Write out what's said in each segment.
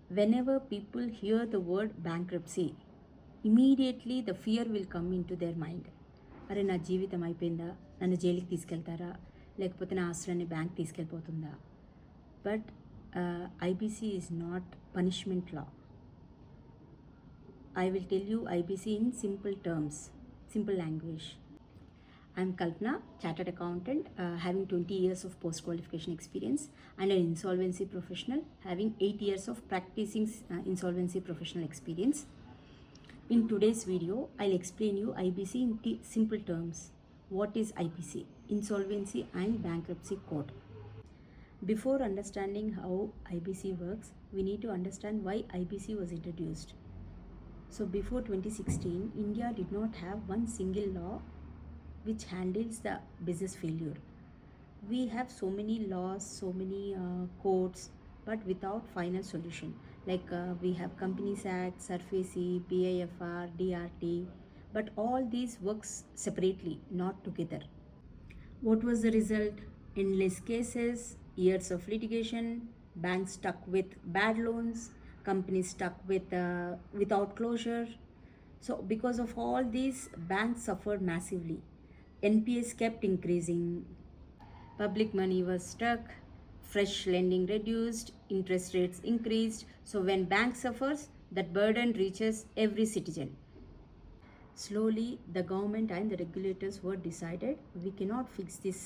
Whenever people hear the word bankruptcy, immediately the fear will come into their mind. అరే నా జీవితం అయిపోయిందా, నన్ను జైలుకి తీసుకెళ్తారా, లేకపోతే నా ఆస్తులన్నీ బ్యాంక్ తీసుకెళ్ళిపోతుందా. But IBC is not punishment law. I will tell you IBC in simple terms, simple language. I am Kalpana, Chartered Accountant, having 20 years of post-qualification experience, and an insolvency professional, having 8 years of practicing insolvency professional experience. In today's video, I'll explain you IBC in simple terms. What is IBC? Insolvency and Bankruptcy Code. Before understanding how IBC works, we need to understand why IBC was introduced. So before 2016, India did not have one single law which handles the business failure. We have so many laws, so many codes, but without final solution. Like we have Companies Act, SURFACE, BIFR, DRT, but all these works separately, not together. What was the result? Endless cases, years of litigation, banks stuck with bad loans, companies stuck without closure. So because of all these, banks suffered massively. NPS kept increasing, public money was stuck, fresh lending reduced, interest rates increased. So when bank suffers, that burden reaches every citizen. Slowly, the government and the regulators were decided we cannot fix this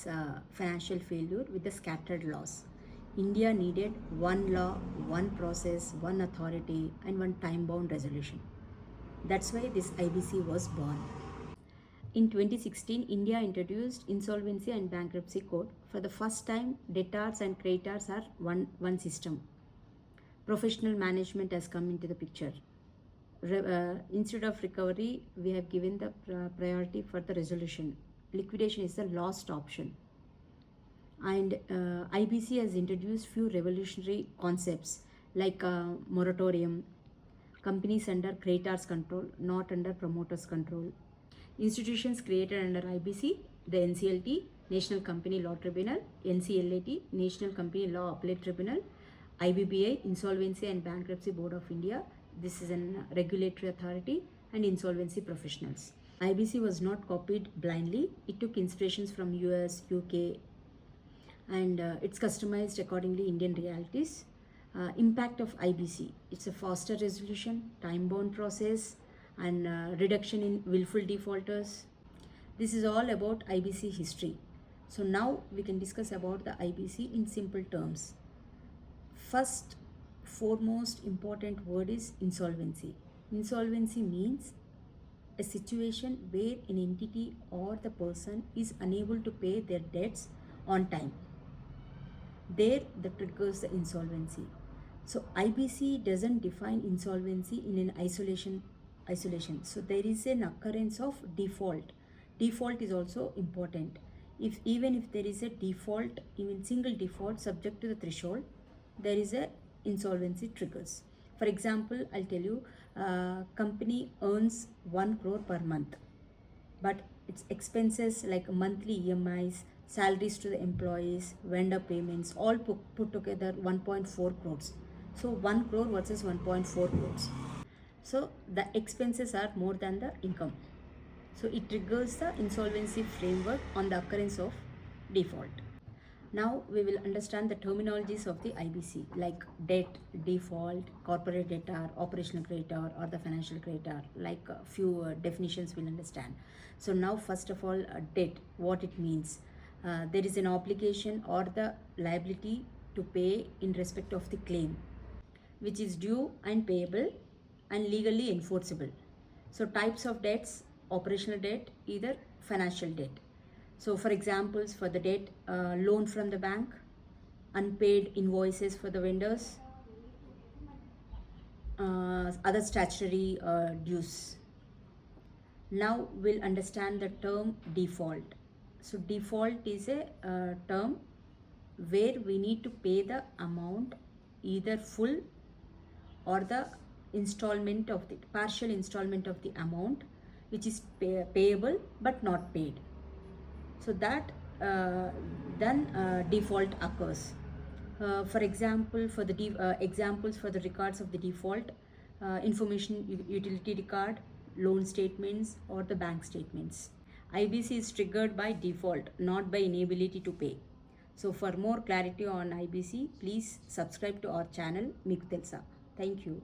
financial failure with the scattered laws. India needed one law, one process, one authority, and one time-bound resolution. That's why this IBC was born. In 2016, India introduced Insolvency and Bankruptcy Code. For the first time, debtors and creditors are one system. Professional management has come into the picture. Instead of recovery, we have given the priority for the resolution. Liquidation is the last option. And IBC has introduced few revolutionary concepts like moratorium, companies under creditors control, not under promoters control. Institutions created under IBC, the NCLT, National Company Law Tribunal, NCLAT, National Company Law Appellate Tribunal, IBBI, Insolvency and Bankruptcy Board of India. This is a regulatory authority, and insolvency professionals. IBC was not copied blindly. It took inspirations from US, UK, and it's customized accordingly Indian realities. Impact of IBC: it's a faster resolution, time-bound process, and reduction in willful defaulters. This is all about IBC history. So now we can discuss about the IBC in simple terms. First, foremost important word is insolvency. Insolvency means a situation where an entity or the person is unable to pay their debts on time. There, that triggers the insolvency. So IBC doesn't define insolvency in an isolation. So there is an occurrence of default. Default is also important. Even if there is a default, even single default subject to the threshold, there is a insolvency triggers. For example, I'll tell you, company earns 1 crore per month, but its expenses like monthly EMIs, salaries to the employees, vendor payments, all put together 1.4 crores. So 1 crore versus 1.4 crores. So the expenses are more than the income. So it triggers the insolvency framework on the occurrence of default. Now we will understand the terminologies of the IBC, like debt, default, corporate debtor, operational creditor, or the financial creditor. Like a few definitions we'll understand. So now first of all, debt, what it means. There is an obligation or the liability to pay in respect of the claim, which is due and payable and legally enforceable. So types of debts: operational debt, either financial debt. So for examples for the debt, loan from the bank, unpaid invoices for the vendors, other statutory dues. Now we'll understand the term default. So default is a term where we need to pay the amount either full or the installment of the partial installment of the amount which is payable but not paid. So that then default occurs. For example, for the examples for the records of the default, information utility record, loan statements, or the bank statements. IBC is triggered by default, not by inability to pay. So for more clarity on IBC, please subscribe to our channel Meeku Telusa. Thank you.